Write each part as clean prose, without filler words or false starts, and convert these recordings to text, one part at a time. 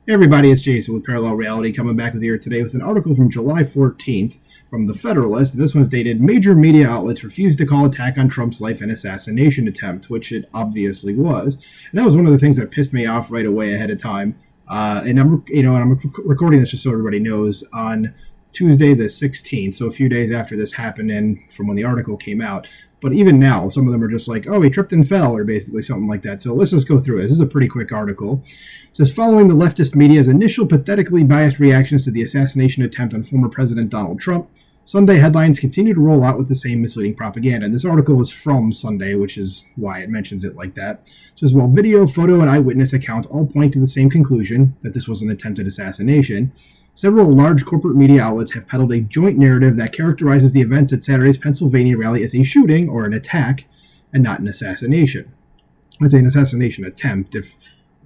Hey everybody, it's Jason with Parallel Reality coming back with you today with an article from July 14th from The Federalist. This one's dated, Major Media Outlets Refuse to Call Attack on Trump's Life an Assassination Attempt, which it obviously was. And that was one of the things that pissed me off right away ahead of time. And I'm recording this just so everybody knows on Tuesday the 16th, so a few days after this happened and from when the article came out. But even now, some of them are just like, oh, he tripped and fell, or basically something like that. So let's just go through it. This is a pretty quick article. It says, following the leftist media's initial pathetically biased reactions to the assassination attempt on former President Donald Trump, Sunday headlines continue to roll out with the same misleading propaganda. And this article is from Sunday, which is why it mentions it like that. It says, while video, photo, and eyewitness accounts all point to the same conclusion, that this was an attempted assassination, several large corporate media outlets have peddled a joint narrative that characterizes the events at Saturday's Pennsylvania rally as a shooting or an attack and not an assassination. I'd say an assassination attempt. If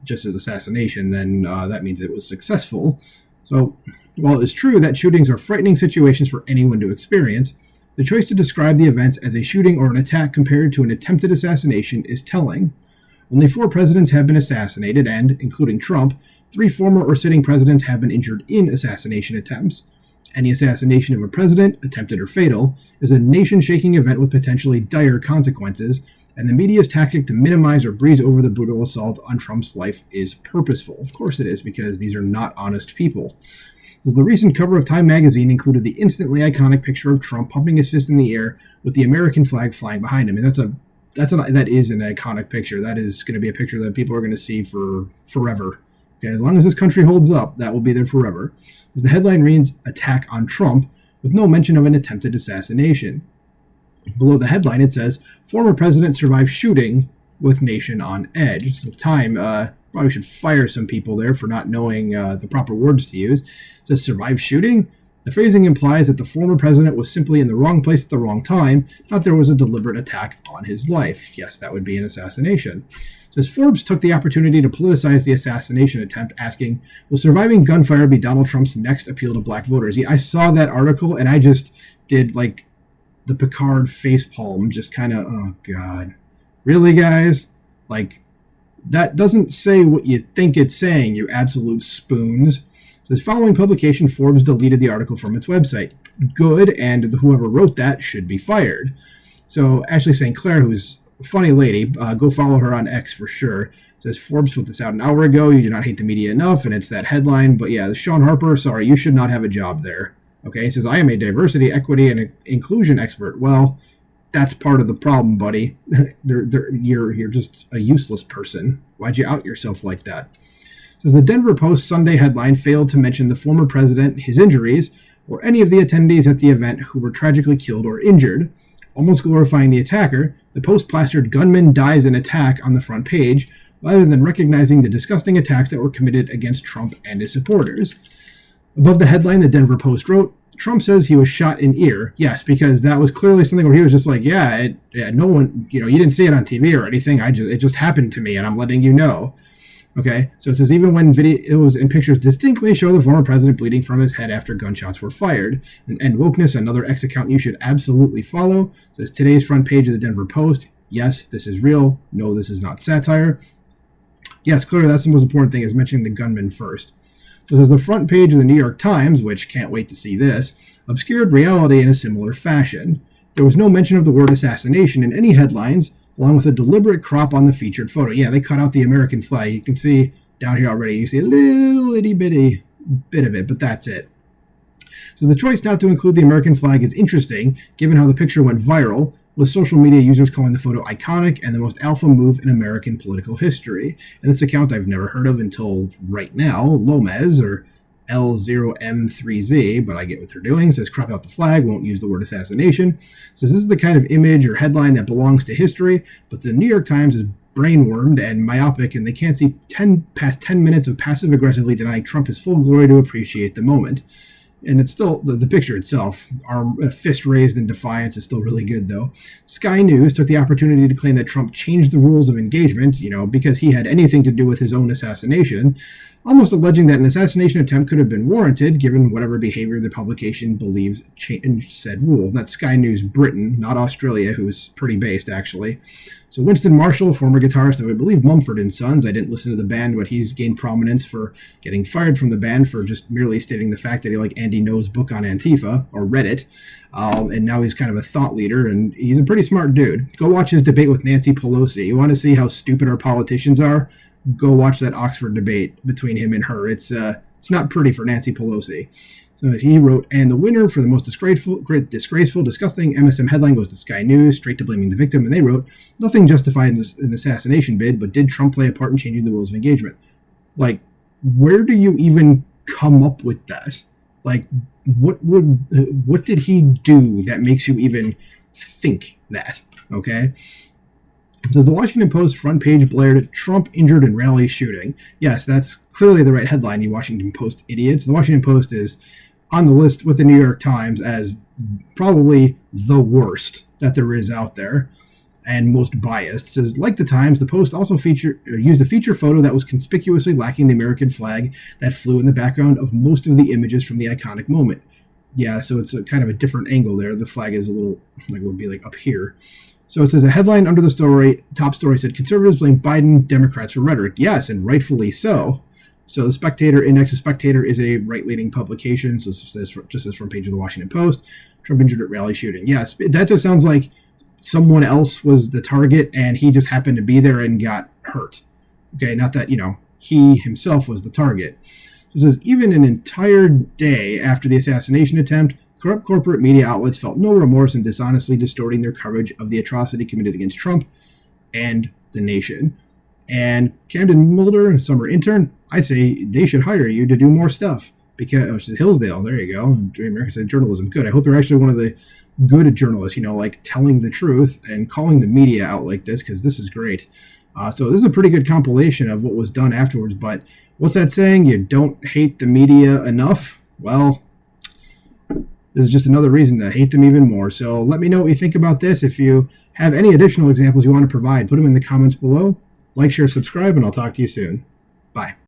just as assassination, then that means it was successful. So while it is true that shootings are frightening situations for anyone to experience, the choice to describe the events as a shooting or an attack compared to an attempted assassination is telling. Only 4 presidents have been assassinated and, including Trump, 3 former or sitting presidents have been injured in assassination attempts. Any assassination of a president, attempted or fatal, is a nation-shaking event with potentially dire consequences, and the media's tactic to minimize or breeze over the brutal assault on Trump's life is purposeful. Of course it is, because these are not honest people. As the recent cover of Time magazine included the instantly iconic picture of Trump pumping his fist in the air with the American flag flying behind him, and that is an iconic picture. That is going to be a picture that people are going to see for forever. Okay, as long as this country holds up, that will be there forever. As the headline reads, Attack on Trump, with no mention of an attempted assassination. Below the headline, it says, former president survives shooting with nation on edge. So Time probably should fire some people there for not knowing the proper words to use. It says, survive shooting? The phrasing implies that the former president was simply in the wrong place at the wrong time, not there was a deliberate attack on his life. Yes, that would be an assassination. It says Forbes took the opportunity to politicize the assassination attempt, asking, will surviving gunfire be Donald Trump's next appeal to black voters? Yeah, I saw that article, and I just did, like, the Picard facepalm, just kind of, oh, God. Really, guys? Like, that doesn't say what you think it's saying, you absolute spoons. It says, following publication, Forbes deleted the article from its website. Good, and whoever wrote that should be fired. So Ashley St. Clair, who's a funny lady, go follow her on X for sure. It says, Forbes put this out an hour ago. You do not hate the media enough, and it's that headline. But yeah, Sean Harper, sorry, you should not have a job there. Okay, he says, I am a diversity, equity, and inclusion expert. Well, that's part of the problem, buddy. You're just a useless person. Why'd you out yourself like that? It says, the Denver Post Sunday headline failed to mention the former president, his injuries, or any of the attendees at the event who were tragically killed or injured. Almost glorifying the attacker, the Post plastered gunman dies in attack on the front page, rather than recognizing the disgusting attacks that were committed against Trump and his supporters. Above the headline, the Denver Post wrote, Trump says he was shot in ear. Yes, because that was clearly something where he was just like, no one, you didn't see it on TV or anything. It just happened to me, and I'm letting you know. Okay, so it says, even when videos and pictures distinctly show the former president bleeding from his head after gunshots were fired. And wokeness, another X account you should absolutely follow. It says, today's front page of the Denver Post. Yes, this is real. No, this is not satire. Yes, clearly that's the most important thing, is mentioning the gunman first. So there's the front page of the New York Times, which can't wait to see this, obscured reality in a similar fashion. There was no mention of the word assassination in any headlines, along with a deliberate crop on the featured photo. Yeah, they cut out the American flag. You can see down here already, you see a little itty bitty bit of it, but that's it. So the choice not to include the American flag is interesting, given how the picture went viral, with social media users calling the photo iconic and the most alpha move in American political history. And this account I've never heard of until right now, Lomez, or L0M3Z, but I get what they're doing. It says, crop out the flag, won't use the word assassination. It says, this is the kind of image or headline that belongs to history, but the New York Times is brainwormed and myopic, and they can't see past 10 minutes of passive-aggressively denying Trump his full glory to appreciate the moment. And it's still, the picture itself, our fist raised in defiance, is still really good, though. Sky News took the opportunity to claim that Trump changed the rules of engagement, because he had anything to do with his own assassination. almost alleging that an assassination attempt could have been warranted given whatever behavior the publication believes changed said rule. And that's Sky News Britain, not Australia, who's pretty based, actually. So Winston Marshall, former guitarist of, I believe, Mumford & Sons. I didn't listen to the band, but he's gained prominence for getting fired from the band for just merely stating the fact that he liked Andy Ngo's book on Antifa, or read it. And now he's kind of a thought leader, and he's a pretty smart dude. Go watch his debate with Nancy Pelosi. You want to see how stupid our politicians are? Go watch that Oxford debate between him and her. It's not pretty for Nancy Pelosi. So he wrote, and the winner for the most disgraceful, disgusting MSM headline goes to Sky News, straight to blaming the victim. And they wrote, nothing justified an assassination bid, but did Trump play a part in changing the rules of engagement? Like, where do you even come up with that? Like, what did he do that makes you even think that? Okay. It says the Washington Post front page blared Trump injured in rally shooting. Yes, that's clearly the right headline, you Washington Post idiots. The Washington Post is on the list with the New York Times as probably the worst that there is out there and most biased. It says, like the Times, the Post also used a feature photo that was conspicuously lacking the American flag that flew in the background of most of the images from the iconic moment. Yeah, so it's a kind of a different angle there. The flag is a little, like it would be like up here. So it says a headline under the story, top story said, conservatives blame Biden, Democrats for rhetoric. Yes, and rightfully so. So the Spectator, Index of Spectator is a right-leaning publication. So this says, just as front page of the Washington Post, Trump injured at rally shooting. Yes, that just sounds like someone else was the target and he just happened to be there and got hurt. Okay, not that, he himself was the target. It says even an entire day after the assassination attempt, corrupt corporate media outlets felt no remorse in dishonestly distorting their coverage of the atrocity committed against Trump and the nation. And Camden Mulder, summer intern, I say they should hire you to do more stuff. Because Hillsdale, there you go. American State Journalism, good. I hope you're actually one of the good journalists, like telling the truth and calling the media out like this, because this is great. So this is a pretty good compilation of what was done afterwards. But what's that saying? You don't hate the media enough? Well, this is just another reason to hate them even more. So let me know what you think about this. If you have any additional examples you want to provide, put them in the comments below. Like, share, subscribe, and I'll talk to you soon. Bye.